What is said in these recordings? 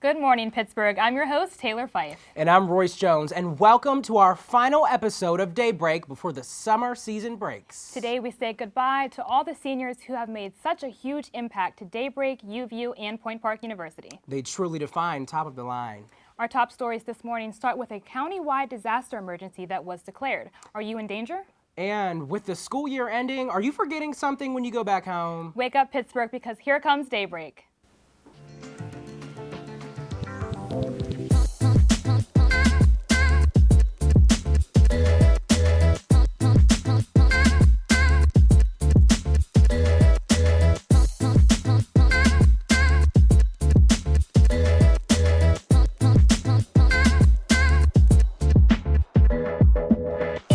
Good morning, Pittsburgh. I'm your host, Taylor Fife. And I'm Royce Jones, and welcome to our final episode of Daybreak before the summer season breaks. Today, we say goodbye to all the seniors who have made such a huge impact to Daybreak, UView, and Point Park University. They truly define top of the line. Our top stories this morning start with a county-wide disaster emergency that was declared. Are you in danger? And with the school year ending, are you forgetting something when you go back home? Wake up, Pittsburgh, because here comes Daybreak.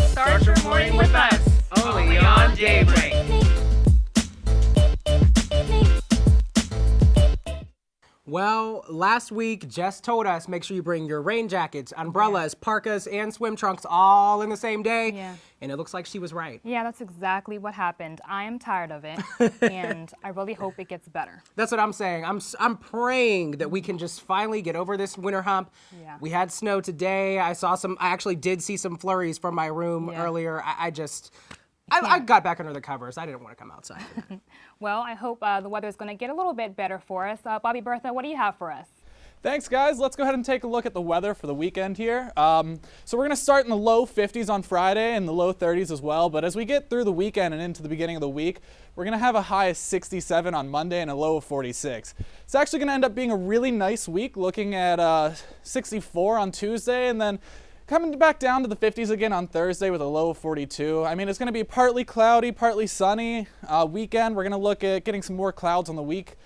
Start your morning with us, only on Daybreak. Well, last week, Jess told us make sure you bring your rain jackets, umbrellas, parkas, and swim trunks all in the same day. Yeah. And it looks like she was right. Yeah, that's exactly what happened. I am tired of it, and I really hope it gets better. That's what I'm saying. I'm praying that we can just finally get over this winter hump. Yeah. We had snow today. I actually did see some flurries from my room earlier. I got back under the covers. I didn't want to come outside. Well, I hope the weather's going to get a little bit better for us. Bobby Bertha, what do you have for us? Thanks, guys. Let's go ahead and take a look at the weather for the weekend here. So we're going to start in the low 50s on Friday and the low 30s as well. But as we get through the weekend and into the beginning of the week, we're going to have a high of 67 on Monday and a low of 46. It's actually going to end up being a really nice week, looking at 64 on Tuesday and then coming back down to the 50s again on Thursday with a low of 42. I mean, it's going to be partly cloudy, partly sunny weekend. We're going to look at getting some more clouds on the week.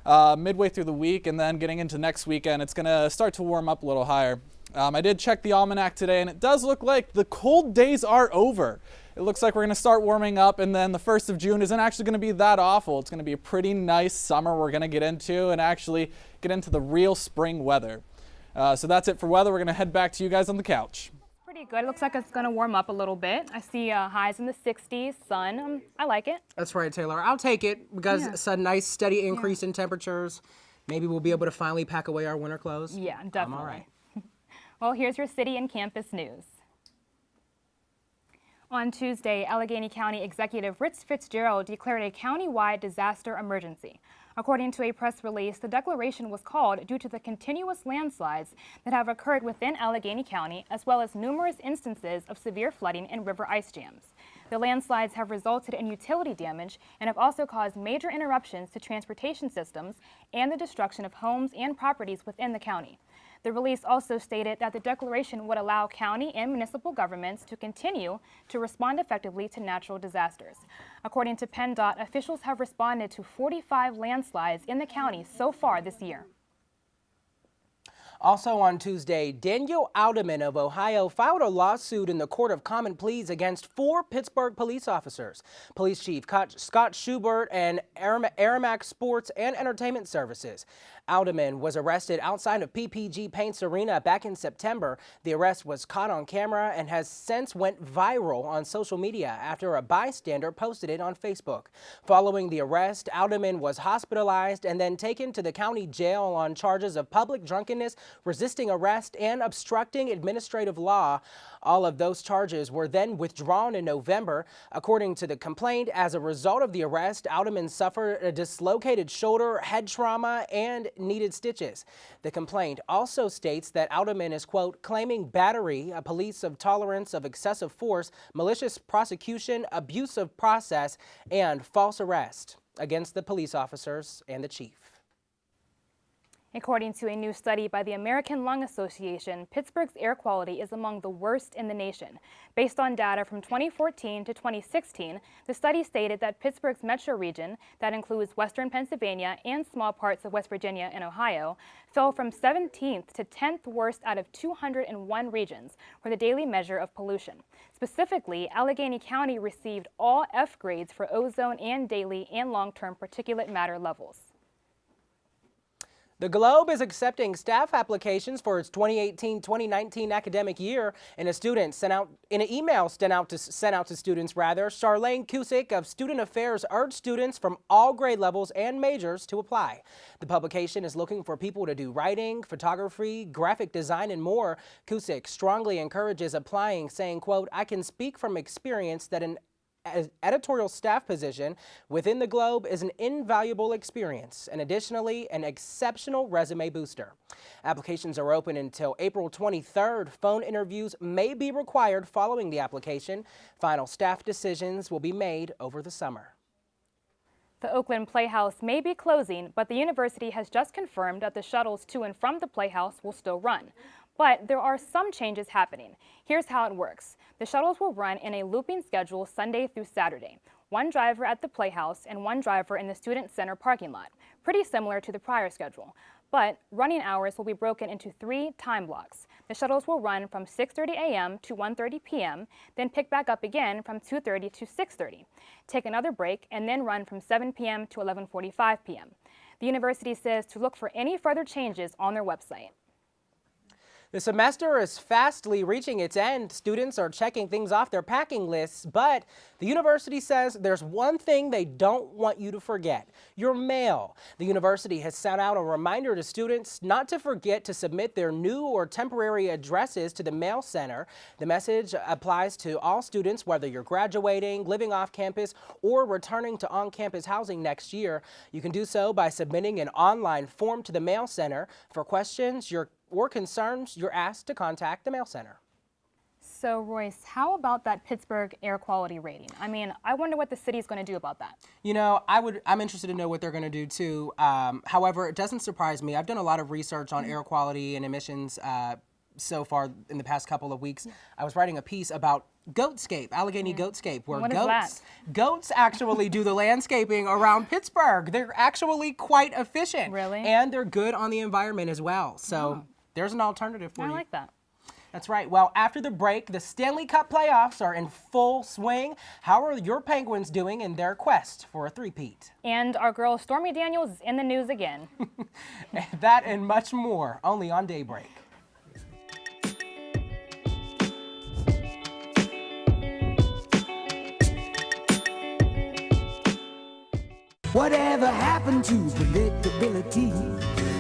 Midway through the week, and then getting into next weekend, it's going to start to warm up a little higher. I did check the almanac today, and it does look like the cold days are over. It looks like we're going to start warming up, and then the 1st of June isn't actually going to be that awful. It's going to be a pretty nice summer we're going to get into and actually get into the real spring weather. So that's it for weather. We're going to head back to you guys on the couch. Pretty good. It looks like it's going to warm up a little bit. I see highs in the 60s, sun. I like it. That's right, Taylor. I'll take it because it's a nice steady increase in temperatures. Maybe we'll be able to finally pack away our winter clothes. Yeah, definitely. I'm all right. Well, here's your city and campus news. On Tuesday, Allegheny County Executive Rich Fitzgerald declared a county-wide disaster emergency. According to a press release, the declaration was called due to the continuous landslides that have occurred within Allegheny County, as well as numerous instances of severe flooding and river ice jams. The landslides have resulted in utility damage and have also caused major interruptions to transportation systems and the destruction of homes and properties within the county. The release also stated that the declaration would allow county and municipal governments to continue to respond effectively to natural disasters. According to PennDOT, officials have responded to 45 landslides in the county so far this year. Also on Tuesday, Daniel Alderman of Ohio filed a lawsuit in the Court of Common Pleas against 4 Pittsburgh police officers. Police Chief Scott Schubert and Aramac Sports and Entertainment Services. Alderman was arrested outside of PPG Paints Arena back in September. The arrest was caught on camera and has since went viral on social media after a bystander posted it on Facebook. Following the arrest, Alderman was hospitalized and then taken to the county jail on charges of public drunkenness, resisting arrest, and obstructing administrative law. All of those charges were then withdrawn in November. According to the complaint, as a result of the arrest, Alderman suffered a dislocated shoulder, head trauma, and needed stitches. The complaint also states that Alderman is, quote, claiming battery, a police of tolerance of excessive force, malicious prosecution, abuse of process, and false arrest against the police officers and the chief. According to a new study by the American Lung Association, Pittsburgh's air quality is among the worst in the nation. Based on data from 2014 to 2016, the study stated that Pittsburgh's metro region, that includes western Pennsylvania and small parts of West Virginia and Ohio, fell from 17th to 10th worst out of 201 regions for the daily measure of pollution. Specifically, Allegheny County received all F grades for ozone and daily and long-term particulate matter levels. The Globe is accepting staff applications for its 2018-2019 academic year. In an email sent out to students, Charlene Cusick of Student Affairs urged students from all grade levels and majors to apply. The publication is looking for people to do writing, photography, graphic design, and more. Cusick strongly encourages applying, saying, quote, "I can speak from experience that an editorial staff position within the Globe is an invaluable experience and additionally an exceptional resume booster." Applications are open until April 23rd. Phone interviews may be required following the application. Final staff decisions will be made over the summer. The Oakland Playhouse may be closing, but the university has just confirmed that the shuttles to and from the Playhouse will still run. But there are some changes happening. Here's how it works. The shuttles will run in a looping schedule Sunday through Saturday. One driver at the Playhouse and one driver in the Student Center parking lot. Pretty similar to the prior schedule. But running hours will be broken into 3 time blocks. The shuttles will run from 6:30 a.m. to 1:30 p.m., then pick back up again from 2:30 to 6:30. Take another break and then run from 7 p.m. to 11:45 p.m. The university says to look for any further changes on their website. The semester is fastly reaching its end. Students are checking things off their packing lists, but the university says there's one thing they don't want you to forget: your mail. The university has sent out a reminder to students not to forget to submit their new or temporary addresses to the mail center. The message applies to all students, whether you're graduating, living off campus, or returning to on-campus housing next year. You can do so by submitting an online form to the mail center. For questions or concerns, you're asked to contact the mail center. So, Royce, how about that Pittsburgh air quality rating? I mean, I wonder what the city's going to do about that. You know, I'm interested to know what they're going to do too. However, it doesn't surprise me. I've done a lot of research on air quality and emissions so far in the past couple of weeks. I was writing a piece about Goatscape, Allegheny Goatscape, where goats actually do the landscaping around Pittsburgh. They're actually quite efficient. Really? And they're good on the environment as well. So there's an alternative for you. I like that. That's right. Well, after the break, the Stanley Cup playoffs are in full swing. How are your Penguins doing in their quest for a three-peat? And our girl Stormy Daniels is in the news again. That and much more, only on Daybreak. Whatever happened to predictability?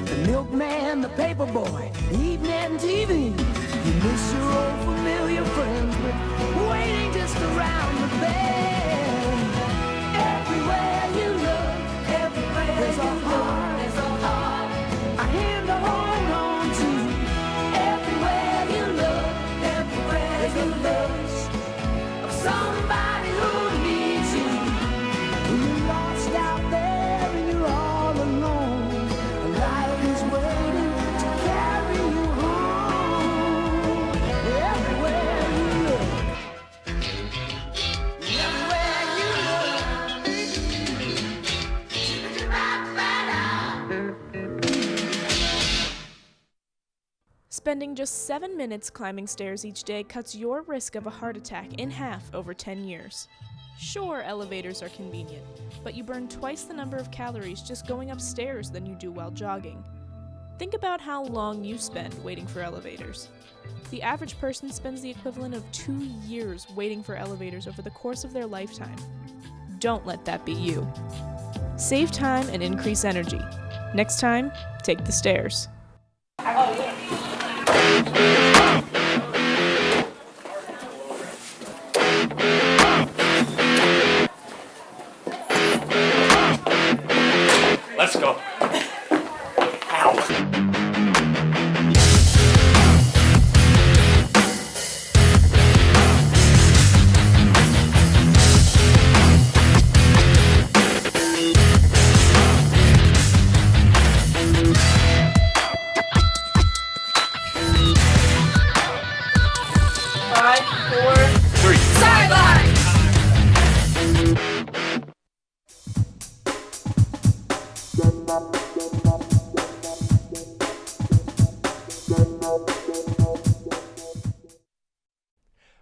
The milkman, the paperboy, evening TV. You miss your old familiar friends, but waiting just around the bend. Everywhere you look, there's a heart, a hand to hold on to. Everywhere you look, there's a love of somebody who needs you. When you're lost out there and you're all alone, life is waiting to carry you home. Everywhere you look, everywhere you look, you might find out. Spending just 7 minutes climbing stairs each day cuts your risk of a heart attack in half over 10 years. Sure, elevators are convenient, but you burn twice the number of calories just going upstairs than you do while jogging. Think about how long you spend waiting for elevators. The average person spends the equivalent of 2 years waiting for elevators over the course of their lifetime. Don't let that be you. Save time and increase energy. Next time, take the stairs. Let's go.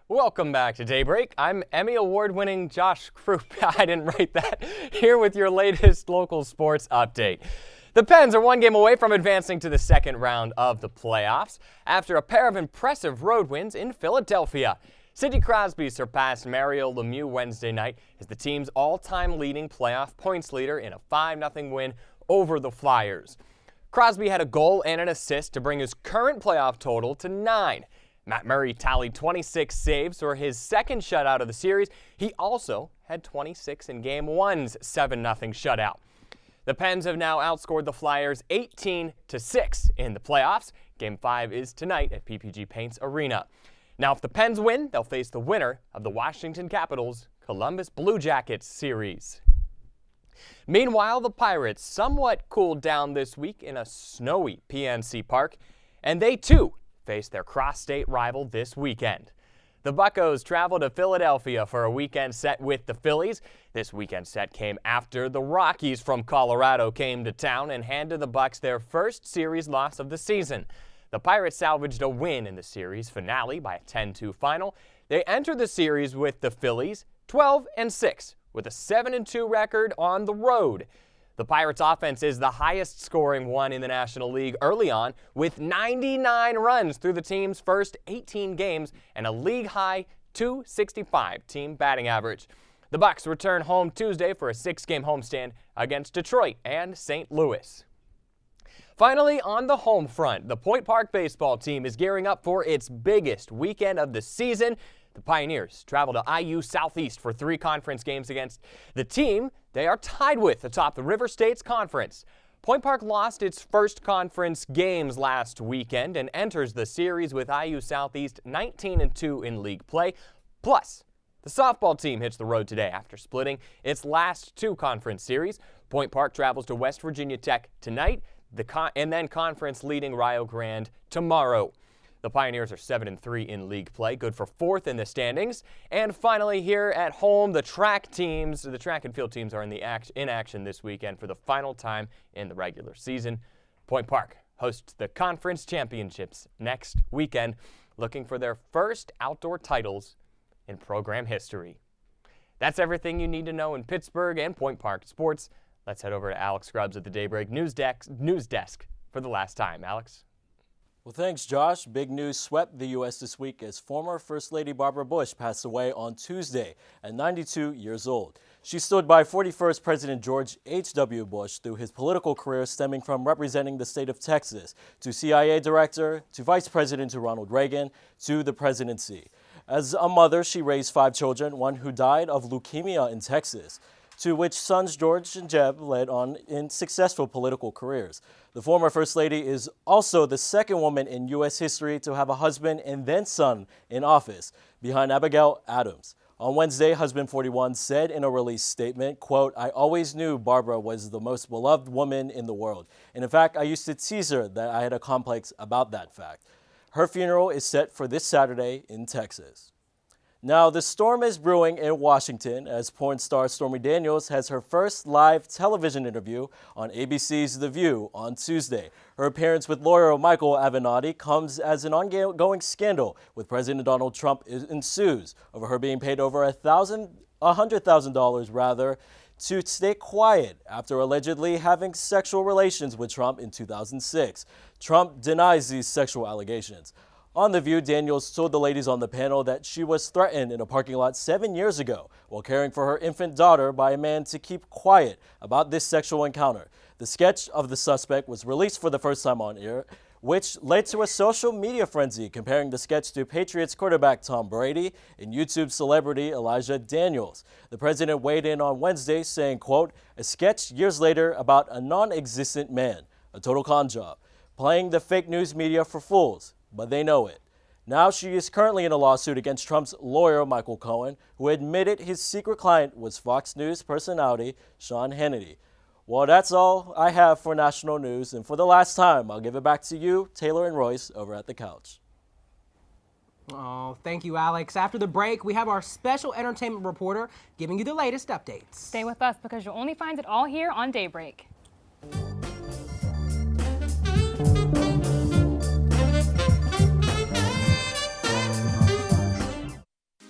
Welcome back to Daybreak. I'm Emmy Award-winning Josh Krupp. I didn't write that. Here with your latest local sports update. The Pens are one game away from advancing to the second round of the playoffs after a pair of impressive road wins in Philadelphia. Sidney Crosby surpassed Mario Lemieux Wednesday night as the team's all-time leading playoff points leader in a 5-0 win over the Flyers. Crosby had a goal and an assist to bring his current playoff total to 9. Matt Murray tallied 26 saves for his second shutout of the series. He also had 26 in Game 1's 7-0 shutout. The Pens have now outscored the Flyers 18-6 in the playoffs. Game 5 is tonight at PPG Paints Arena. Now, if the Pens win, they'll face the winner of the Washington Capitals Columbus Blue Jackets series. Meanwhile, the Pirates somewhat cooled down this week in a snowy PNC Park, and they too face their cross-state rival this weekend. The Buccos travel to Philadelphia for a weekend set with the Phillies. This weekend set came after the Rockies from Colorado came to town and handed the Bucs their first series loss of the season. The Pirates salvaged a win in the series finale by a 10-2 final. They entered the series with the Phillies 12-6 with a 7-2 record on the road. The Pirates' offense is the highest scoring one in the National League early on, with 99 runs through the team's first 18 games and a league-high .265 team batting average. The Bucs return home Tuesday for a 6-game homestand against Detroit and St. Louis. Finally, on the home front, the Point Park baseball team is gearing up for its biggest weekend of the season. The Pioneers travel to IU Southeast for 3 conference games against the team they are tied with atop the River States Conference. Point Park lost its first conference games last weekend and enters the series with IU Southeast 19-2 in league play. Plus, the softball team hits the road today after splitting its last 2 conference series. Point Park travels to West Virginia Tech tonight, and then conference leading Rio Grande tomorrow. The Pioneers are 7-3 in league play, good for 4th in the standings. And finally, here at home, the track and field teams are in action this weekend for the final time in the regular season. Point Park hosts the conference championships next weekend, looking for their first outdoor titles in program history. That's everything you need to know in Pittsburgh and Point Park sports. Let's head over to Alex Grubbs at the Daybreak news desk for the last time. Alex? Well, thanks, Josh. Big news swept the U.S. this week as former First Lady Barbara Bush passed away on Tuesday at 92 years old. She stood by 41st President George H.W. Bush through his political career stemming from representing the state of Texas, to CIA director, to vice president to Ronald Reagan, to the presidency. As a mother, she raised 5 children, one who died of leukemia in Texas, to which sons George and Jeb led on in successful political careers. The former First Lady is also the second woman in U.S. history to have a husband and then son in office, behind Abigail Adams. On Wednesday, husband 41 said in a release statement, quote, "I always knew Barbara was the most beloved woman in the world. And in fact, I used to tease her that I had a complex about that fact." Her funeral is set for this Saturday in Texas. Now, the storm is brewing in Washington as porn star Stormy Daniels has her first live television interview on ABC's The View on Tuesday. Her appearance with lawyer Michael Avenatti comes as an ongoing scandal with President Donald Trump ensues over her being paid over $100,000 rather to stay quiet after allegedly having sexual relations with Trump in 2006. Trump denies these sexual allegations. On The View, Daniels told the ladies on the panel that she was threatened in a parking lot 7 years ago while caring for her infant daughter by a man to keep quiet about this sexual encounter. The sketch of the suspect was released for the first time on air, which led to a social media frenzy comparing the sketch to Patriots quarterback Tom Brady and YouTube celebrity Elijah Daniels. The president weighed in on Wednesday saying, quote, "A sketch years later about a non-existent man, a total con job, playing the fake news media for fools. But they know it." Now she is currently in a lawsuit against Trump's lawyer, Michael Cohen, who admitted his secret client was Fox News personality Sean Hannity. Well, that's all I have for national news, and for the last time, I'll give it back to you, Taylor and Royce, over at the couch. Oh, thank you, Alex. After the break, we have our special entertainment reporter giving you the latest updates. Stay with us because you'll only find it all here on Daybreak.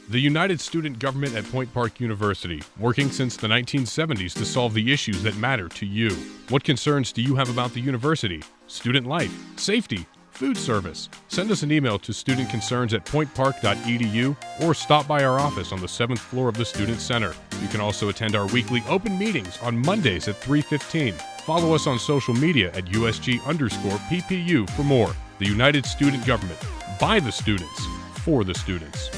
The United Student Government at Point Park University, working since the 1970s to solve the issues that matter to you. What concerns do you have about the university? Student life, safety, food service? Send us an email to studentconcerns@pointpark.edu or stop by our office on the 7th floor of the Student Center. You can also attend our weekly open meetings on Mondays at 3:15. Follow us on social media at USG_PPU for more. The United Student Government, by the students, for the students.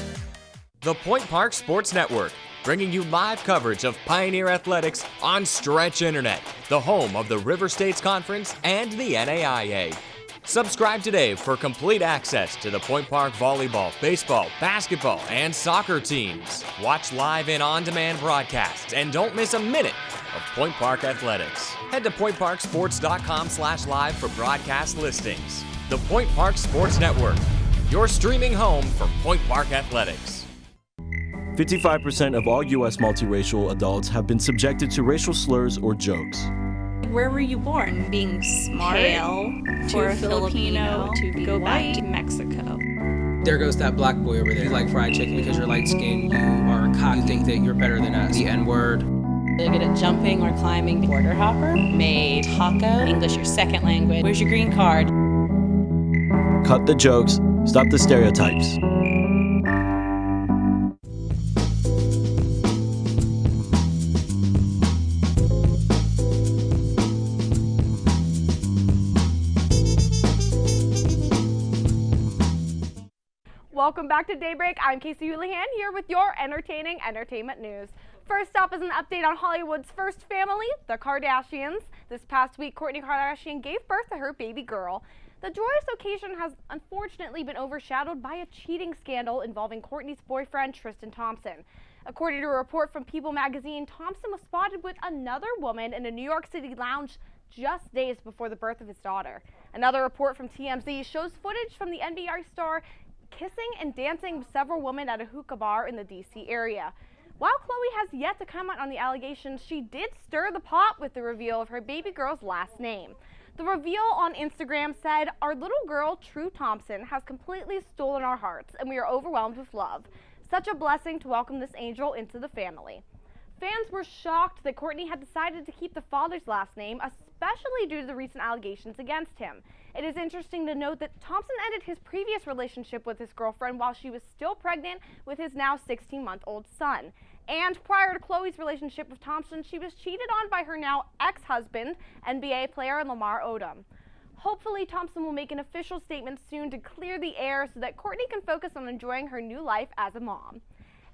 The Point Park Sports Network, bringing you live coverage of Pioneer Athletics on Stretch Internet, the home of the River States Conference and the NAIA. Subscribe today for complete access to the Point Park volleyball, baseball, basketball, and soccer teams. Watch live and on-demand broadcasts, and don't miss a minute of Point Park Athletics. Head to pointparksports.com/live for broadcast listings. The Point Park Sports Network, your streaming home for Point Park Athletics. 55% of all U.S. multiracial adults have been subjected to racial slurs or jokes. Where were you born? Being smart, pale, for a Filipino, to go back to Mexico. There goes that black boy over there. You like fried chicken because you're light skinned. You are a cock. You think that you're better than us. The N-word. They're good at jumping or climbing. Border hopper. Made taco. English your second language. Where's your green card? Cut the jokes. Stop the stereotypes. Welcome back to Daybreak. I'm Casey Houlihan here with your entertaining entertainment news. First up is an update on Hollywood's first family, the Kardashians. This past week, Kourtney Kardashian gave birth to her baby girl. The joyous occasion has unfortunately been overshadowed by a cheating scandal involving Kourtney's boyfriend, Tristan Thompson. According to a report from People magazine, Thompson was spotted with another woman in a New York City lounge just days before the birth of his daughter. Another report from TMZ shows footage from the NBA star kissing and dancing with several women at a hookah bar in the D.C. area. While Khloe has yet to comment on the allegations, she did stir the pot with the reveal of her baby girl's last name. The reveal on Instagram said, "Our little girl, True Thompson, has completely stolen our hearts, and we are overwhelmed with love. Such a blessing to welcome this angel into the family." Fans were shocked that Kourtney had decided to keep the father's last name, especially due to the recent allegations against him. It is interesting to note that Thompson ended his previous relationship with his girlfriend while she was still pregnant with his now 16-month-old son. And prior to Khloe's relationship with Thompson, she was cheated on by her now ex-husband, NBA player Lamar Odom. Hopefully, Thompson will make an official statement soon to clear the air so that Kourtney can focus on enjoying her new life as a mom.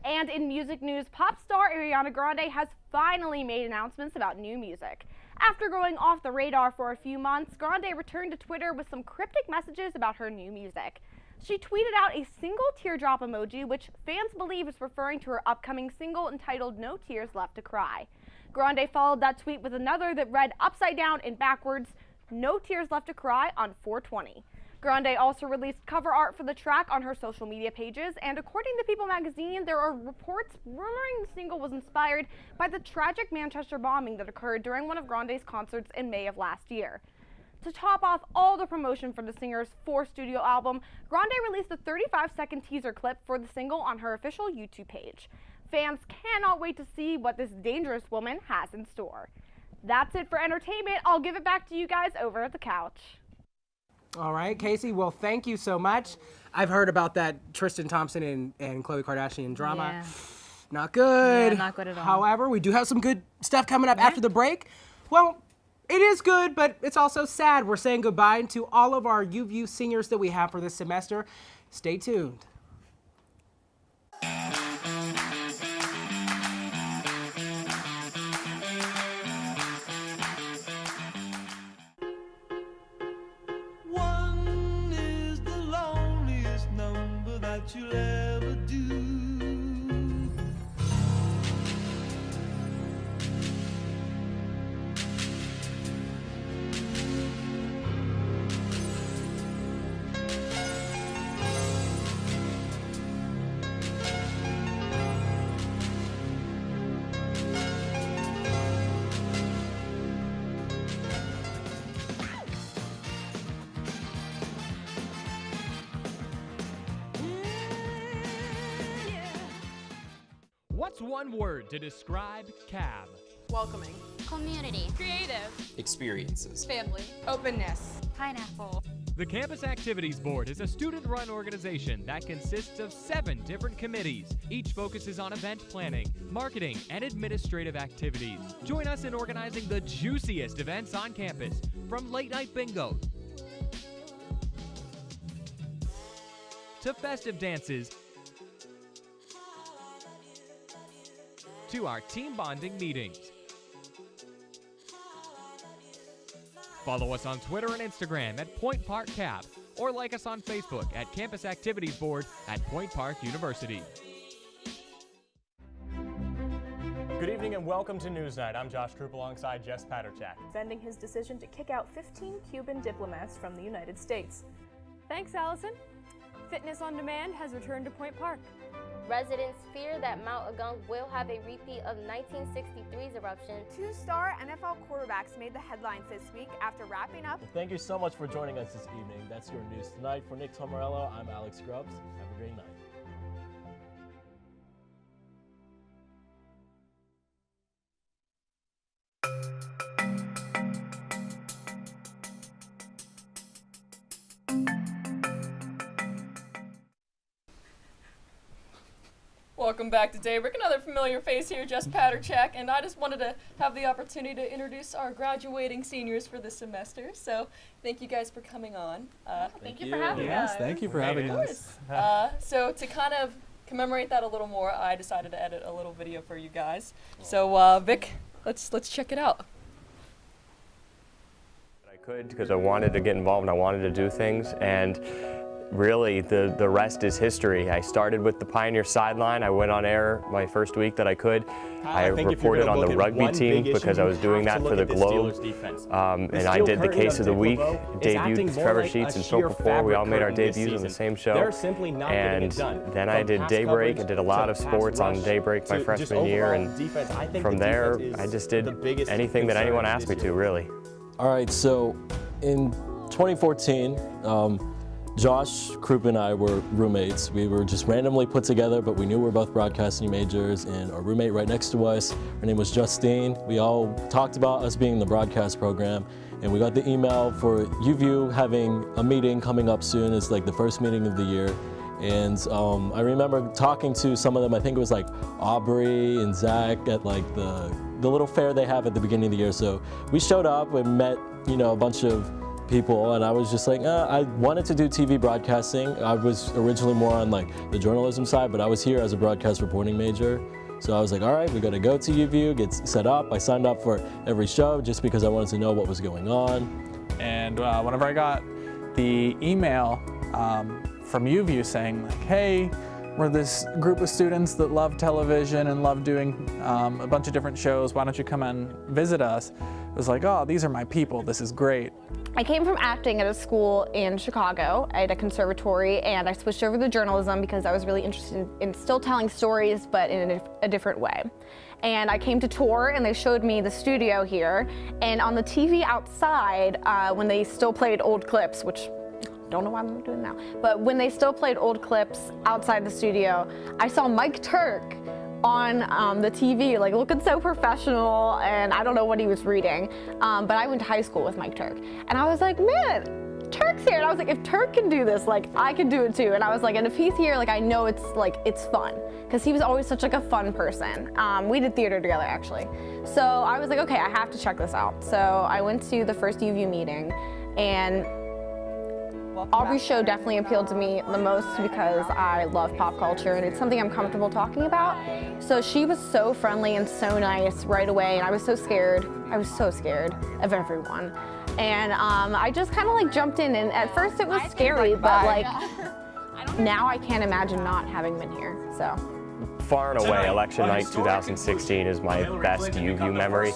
And in music news, pop star Ariana Grande has finally made announcements about new music. After going off the radar for a few months, Grande returned to Twitter with some cryptic messages about her new music. She tweeted out a single teardrop emoji, which fans believe is referring to her upcoming single entitled No Tears Left to Cry. Grande followed that tweet with another that read upside down and backwards, "No Tears Left to Cry" on 4/20. Grande also released cover art for the track on her social media pages, and according to People magazine, there are reports rumoring the single was inspired by the tragic Manchester bombing that occurred during one of Grande's concerts in May of last year. To top off all the promotion for the singer's fourth studio album, Grande released a 35-second teaser clip for the single on her official YouTube page. Fans cannot wait to see what this dangerous woman has in store. That's it for entertainment. I'll give it back to you guys over at the couch. All right, Casey. Well, thank you so much. I've heard about that Tristan Thompson and Khloe Kardashian drama. Yeah. Not good. Yeah, not good at all. However, we do have some good stuff coming up after the break. Well, it is good, but it's also sad. We're saying goodbye to all of our UView seniors that we have for this semester. Stay tuned. You'll ever do. What's one word to describe CAB? Welcoming. Community. Creative. Experiences. Family. Openness. Pineapple. The Campus Activities Board is a student-run organization that consists of 7 different committees. Each focuses on event planning, marketing, and administrative activities. Join us in organizing the juiciest events on campus, from late-night bingo to festive dances to our team bonding meetings. Follow us on Twitter and Instagram at Point Park Cap, or like us on Facebook at Campus Activities Board at Point Park University. Good evening and welcome to Newsnight. I'm Josh Krupp alongside Jess Paterchak. Defending his decision to kick out 15 Cuban diplomats from the United States. Thanks, Allison. Fitness on Demand has returned to Point Park. Residents fear that Mount Agung will have a repeat of 1963's eruption. 2-star NFL quarterbacks made the headlines this week after wrapping up. Thank you so much for joining us this evening. That's your news tonight. For Nick Tomarello, I'm Alex Grubbs. Have a great night. Welcome back to Daybreak. Another familiar face here, Jess Paterchak, and I just wanted to have the opportunity to introduce our graduating seniors for this semester. So thank you guys for coming on. Thank you for having us. Yes, thank you for having us. So to kind of commemorate that a little more, I decided to edit a little video for you guys. So Vic, let's check it out. I could because I wanted to get involved and I wanted to do things, and really the rest is history. I started with the Pioneer sideline. I went on air my first week that I could. I reported on the rugby team because I was doing that for the Globe. And I did the case of the week, debuted Trevor Sheets and Phil Kapoor. We all made our debuts on the same show. And then I did Daybreak. I did a lot of sports on Daybreak my freshman year. And from there, I just did anything that anyone asked me to, really. All right, so in 2014, Josh Krupp and I were roommates. We were just randomly put together, but we knew we were both broadcasting majors, and our roommate right next to us, her name was Justine. We all talked about us being in the broadcast program, and we got the email for UView having a meeting coming up soon. It's like the first meeting of the year. And I remember talking to some of them. I think it was like Aubrey and Zach at like the little fair they have at the beginning of the year. So we showed up and met, you know, a bunch of people, and I was just like, I wanted to do TV broadcasting. I was originally more on like the journalism side, but I was here as a broadcast reporting major. So I was like, all right, we got to go to UView, get set up. I signed up for every show just because I wanted to know what was going on. And whenever I got the email from UView saying like, hey, we're this group of students that love television and love doing a bunch of different shows, why don't you come and visit us? It was like, oh, these are my people, this is great. I came from acting at a school in Chicago at a conservatory, and I switched over to journalism because I was really interested in still telling stories, but in a different way. And I came to tour, and they showed me the studio here, and on the TV outside, when they still played old clips, which don't know why I'm doing now, but when they still played old clips outside the studio, I saw Mike Turk on the TV, like looking so professional, and I don't know what he was reading, but I went to high school with Mike Turk, and I was like, man, Turk's here, and I was like, if Turk can do this, like I can do it too, and I was like, and if he's here, like I know it's fun, because he was always such like a fun person. We did theater together actually, so I was like, okay, I have to check this out. So I went to the first UView meeting, and Aubrey's show definitely appealed to me the most because I love pop culture and it's something I'm comfortable talking about. So she was so friendly and so nice right away, and I was so scared. I was so scared of everyone. And I just kind of like jumped in, and at first it was scary, but like now I can't imagine not having been here, so. Far and away, election night 2016 is my best UView memory.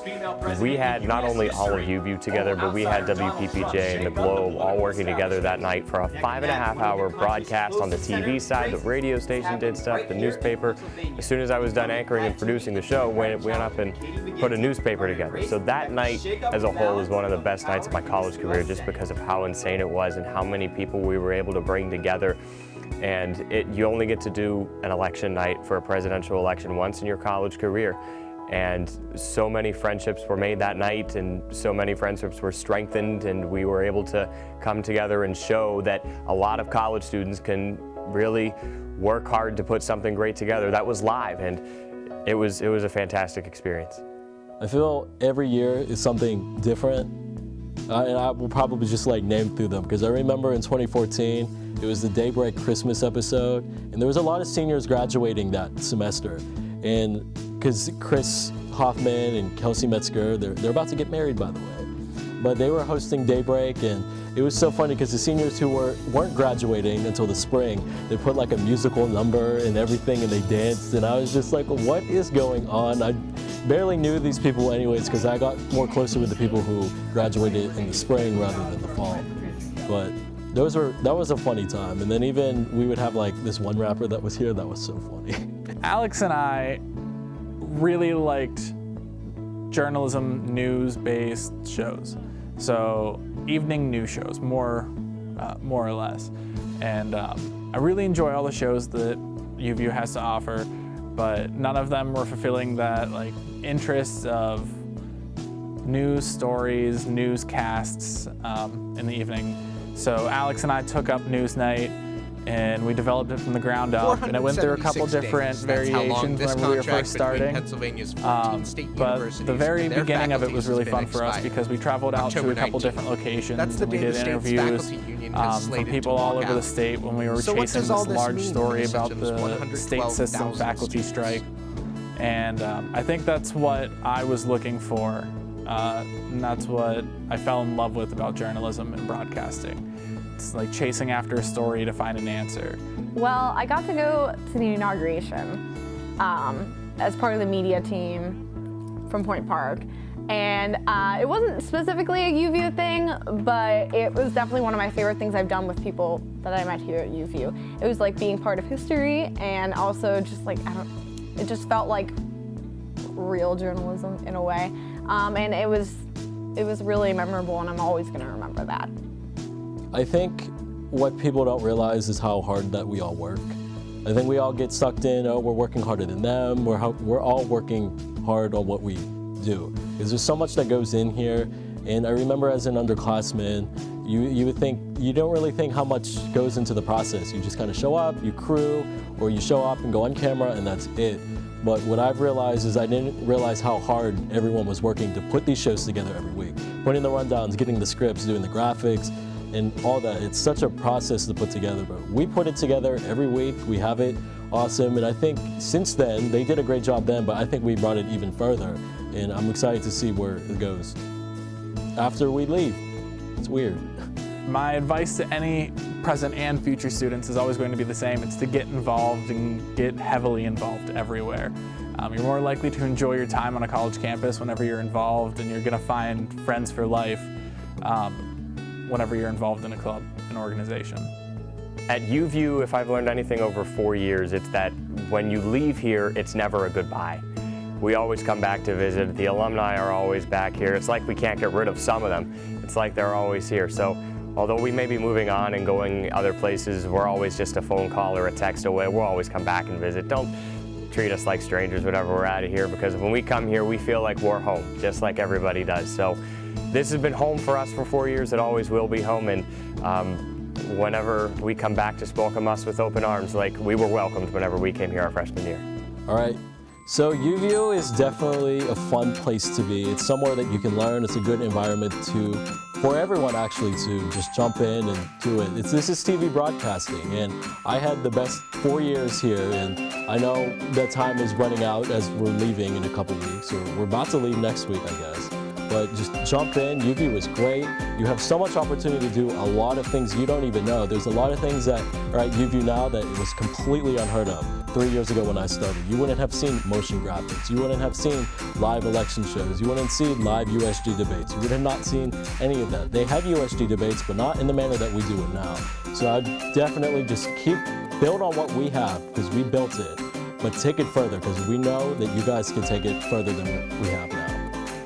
We had not only all of UView together, but we had WPPJ and the Globe all working together that night for a 5.5-hour broadcast on the TV side. The radio station did stuff, the newspaper. As soon as I was done anchoring and producing the show, we went up and put a newspaper together. So that night as a whole was one of the best nights of my college career, just because of how insane it was and how many people we were able to bring together. And you only get to do an election night for a presidential election once in your college career. And so many friendships were made that night, and so many friendships were strengthened, and we were able to come together and show that a lot of college students can really work hard to put something great together. That was live, and it was a fantastic experience. I feel every year is something different, and I will probably just like name through them, because I remember in 2014, it was the Daybreak Christmas episode, and there was a lot of seniors graduating that semester. And because Chris Hoffman and Kelsey Metzger, they're about to get married, by the way. But they were hosting Daybreak, and it was so funny because the seniors who weren't graduating until the spring, they put like a musical number and everything, and they danced, and I was just like, what is going on? I barely knew these people anyways, because I got more closer with the people who graduated in the spring rather than the fall. But that was a funny time. And then even we would have like this one rapper that was here that was so funny. Alex and I really liked journalism, news-based shows. So evening news shows, more or less. And I really enjoy all the shows that UVU has to offer, but none of them were fulfilling that like interest of news stories, newscasts in the evening. So Alex and I took up News Night, and we developed it from the ground up, and it went through a couple different variations whenever we were first starting. But the very beginning of it was really fun for us because we traveled out to a couple different locations, and we did interviews from people all over the state when we were chasing this large story about the state system faculty strike. And I think that's what I was looking for, and that's what I fell in love with about journalism and broadcasting. It's like chasing after a story to find an answer. Well, I got to go to the inauguration as part of the media team from Point Park. And it wasn't specifically a UVU thing, but it was definitely one of my favorite things I've done with people that I met here at UVU. It was like being part of history, and also just like, it just felt like real journalism in a way. And it was really memorable, and I'm always gonna remember that. I think what people don't realize is how hard that we all work. I think we all get sucked in, oh, we're working harder than them, we're all working hard on what we do. Because there's so much that goes in here, and I remember as an underclassman, you would think, you don't really think how much goes into the process. You just kind of show up, you crew, or you show up and go on camera, and that's it. But what I've realized is I didn't realize how hard everyone was working to put these shows together every week. Putting the rundowns, getting the scripts, doing the graphics, and all that. It's such a process to put together, but we put it together every week. We have it awesome, and I think since then, they did a great job then, but I think we brought it even further, and I'm excited to see where it goes after we leave. It's weird. My advice to any present and future students is always going to be the same. It's to get involved and get heavily involved everywhere. You're more likely to enjoy your time on a college campus whenever you're involved, and you're gonna find friends for life whenever you're involved in a club, an organization. At UVU, if I've learned anything over 4 years, it's that when you leave here, it's never a goodbye. We always come back to visit. The alumni are always back here. It's like we can't get rid of some of them. It's like they're always here. So although we may be moving on and going other places, we're always just a phone call or a text away. We'll always come back and visit. Don't treat us like strangers whenever we're out of here, because when we come here, we feel like we're home, just like everybody does. So this has been home for us for 4 years. It always will be home, and whenever we come back to Spokane with open arms, like we were welcomed whenever we came here our freshman year. All right, so UVU is definitely a fun place to be. It's somewhere that you can learn. It's a good environment for everyone actually to just jump in and do it. This is TV broadcasting, and I had the best 4 years here, and I know that time is running out as we're leaving in a couple weeks, or we're about to leave next week, I guess. But just jump in. UVU is great. You have so much opportunity to do a lot of things you don't even know. There's a lot of things that are at UVU now that was completely unheard of 3 years ago when I started. You wouldn't have seen motion graphics. You wouldn't have seen live election shows. You wouldn't see live USG debates. You would have not seen any of that. They have USG debates, but not in the manner that we do it now. So I'd definitely just build on what we have, because we built it, but take it further, because we know that you guys can take it further than what we have now.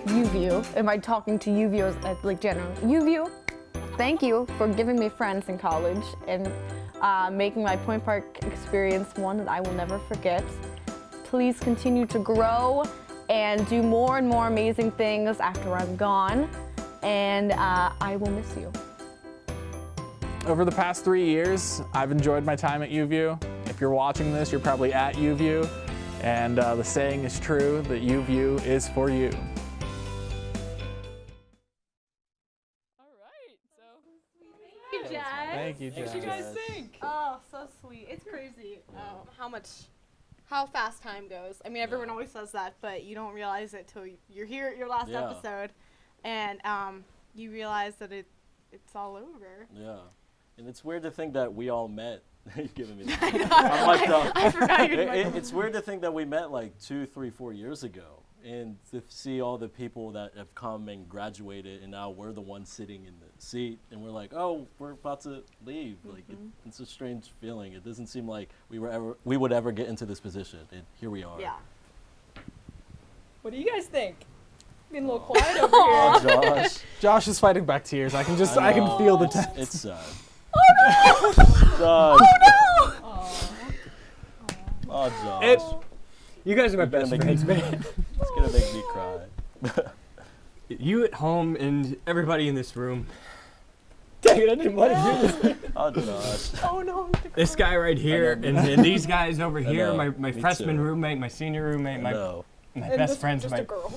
UVU. Am I talking to UVU as like general? UVU thank you for giving me friends in college and making my Point Park experience one that I will never forget. Please continue to grow and do more and more amazing things after I'm gone, and I will miss you. Over the past 3 years, I've enjoyed my time at UView. If you're watching this, you're probably at UView, and the saying is true that UView is for you. Thank you, Jess. What you guys think? Oh, so sweet. It's crazy how fast time goes. I mean, everyone always says that, but you don't realize it till you're here at your last episode, and you realize that it's all over. Yeah, and it's weird to think that we all met. You're giving me. I forgot you. It's weird to think that we met like 2, 3, 4 years ago. And to see all the people that have come and graduated, and now we're the ones sitting in the seat, and we're like, oh, we're about to leave. Like, it's a strange feeling. It doesn't seem like we would ever get into this position, and here we are. Yeah. What do you guys think? Being a little quiet over here. Josh. Josh is fighting back tears. I can feel the tension. It's sad. Oh no! Josh. Oh no! Oh, Josh. You guys are my best friends, man. It's gonna make me cry. You at home and everybody in this room. Dang it, I didn't want to do this. Oh, Josh. Oh no! This guy right here and these guys over here, know. my Me freshman too. roommate, my senior roommate, my And best friends, just my a girl.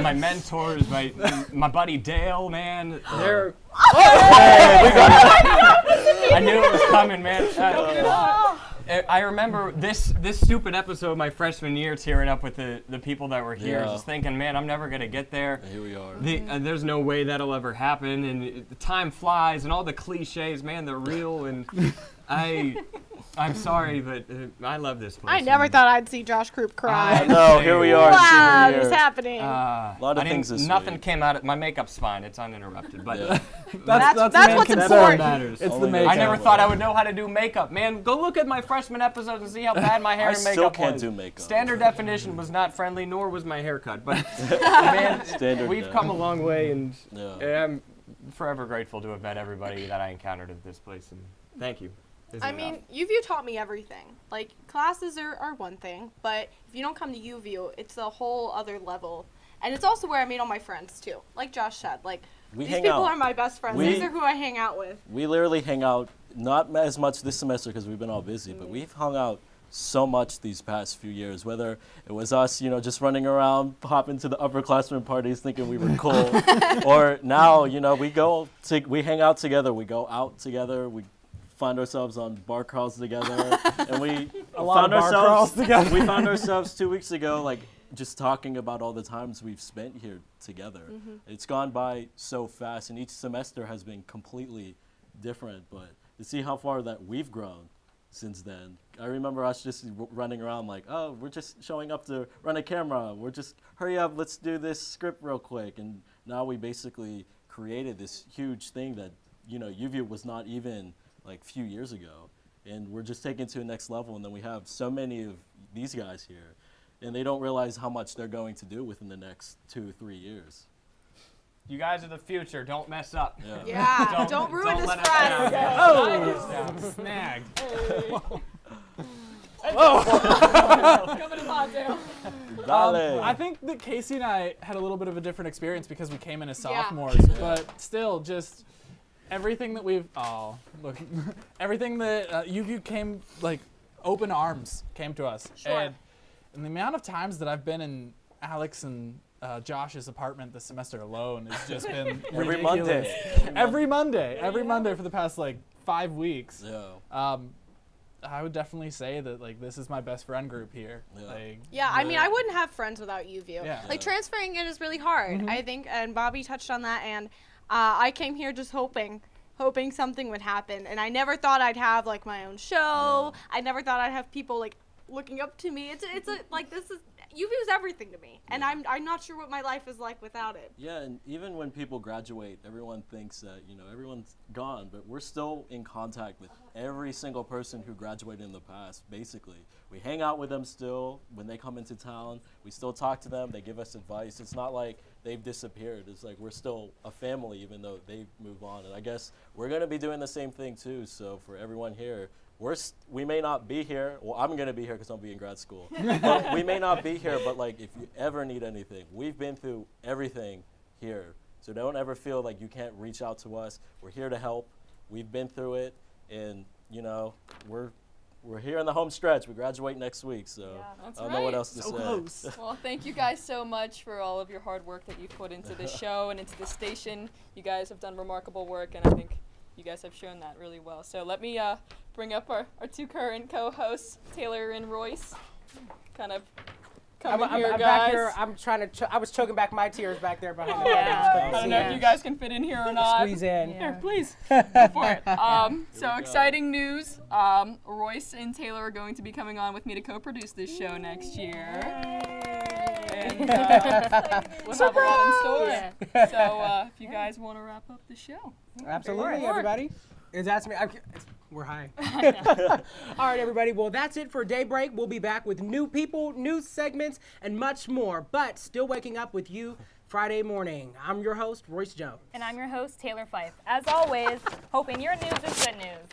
my mentors, my buddy Dale, man. They're I knew it was coming, man. I remember this stupid episode my freshman year, tearing up with the people that were here, just thinking, man, I'm never gonna get there. And here we are. There's no way that'll ever happen, and the time flies, and all the cliches, man, they're real, and I'm sorry, but I love this place. I never thought I'd see Josh Krupp cry. I know, here we are. Wow, senior it's year. happening. A lot of things this Nothing week. came out of my makeup's fine. It's uninterrupted, but That's what's concern important. matters. It's the makeup. I never thought I would know how to do makeup, man. Go look at my freshman episodes and see how bad my hair and makeup still can't was. do makeup. Standard definition was not friendly, nor was my haircut. But man, Standard we've def. come a long way, and Yeah. I'm forever grateful to have met everybody that I encountered at this place. And thank you. I mean, UView taught me everything. Like, classes are one thing, but if you don't come to UView, it's a whole other level. And it's also where I made all my friends, too. Like Josh said, like, We these hang people out. are my best friends. These are who I hang out with. We literally hang out, not as much this semester because we've been all busy, but we've hung out so much these past few years, whether it was us, just running around, hopping to the upperclassmen parties thinking we were cool, or now, we hang out together, we go out together, we find ourselves on bar crawls together, and we found ourselves 2 weeks ago, like, just talking about all the times we've spent here together. It's gone by so fast, and each semester has been completely different, but to see how far that we've grown since then. I remember us just running around like, oh, we're just showing up to run a camera. We're just, hurry up, let's do this script real quick. And now we basically created this huge thing that, UView was not even like a few years ago. And we're just taking it to the next level. And then we have so many of these guys here. And they don't realize how much they're going to do within the next 2-3 years. You guys are the future. Don't mess up. Yeah, don't ruin this let us prize. down. Oh, snagged. Coming in hot, Dale. I think that Casey and I had a little bit of a different experience because we came in as sophomores, but still, just everything that everything that UView came, like, open arms came to us. Sure. And the amount of times that I've been in Alex and Josh's apartment this semester alone has just been Every ridiculous. Monday. Every Monday for the past, 5 weeks. Yeah. I would definitely say that, this is my best friend group here. Yeah. I mean, I wouldn't have friends without UView. Yeah. Like, transferring in is really hard, I think, and Bobby touched on that, and I came here just hoping something would happen, and I never thought I'd have, my own show. I never thought I'd have people, looking up to me. This is, UVU is everything to me, and I'm not sure what my life is like without it. Yeah, and even when people graduate, everyone thinks that, you know, everyone's gone, but we're still in contact with every single person who graduated in the past, basically. We hang out with them still when they come into town. We still talk to them. They give us advice. It's not like they've disappeared. It's like we're still a family even though they move on. And I guess we're going to be doing the same thing too. So for everyone here, we may not be here. Well, I'm going to be here because I'll be in grad school. But we may not be here, but like if you ever need anything, we've been through everything here. So don't ever feel like you can't reach out to us. We're here to help. We've been through it, and you know, we're here in the home stretch. We graduate next week, so That's I don't know what else to say. Close. Well, thank you guys so much for all of your hard work that you put into this show and into the station. You guys have done remarkable work, and I think you guys have shown that really well. So let me bring up our two current co-hosts, Taylor and Royce. Kind of come in here, I'm guys. back here. I'm trying to. I was choking back my tears back there behind the I don't know if you guys can fit in here or not. Squeeze in. Here, please. Go for it. So exciting news. Royce and Taylor are going to be coming on with me to co-produce this show next year. And we'll have a lot in store. So if you guys want to wrap up the show. Absolutely, everybody. That's me. We're high. All right, everybody. Well, that's it for Daybreak. We'll be back with new people, new segments, and much more. But still waking up with you Friday morning. I'm your host, Royce Jones. And I'm your host, Taylor Fife. As always, hoping your news is good news.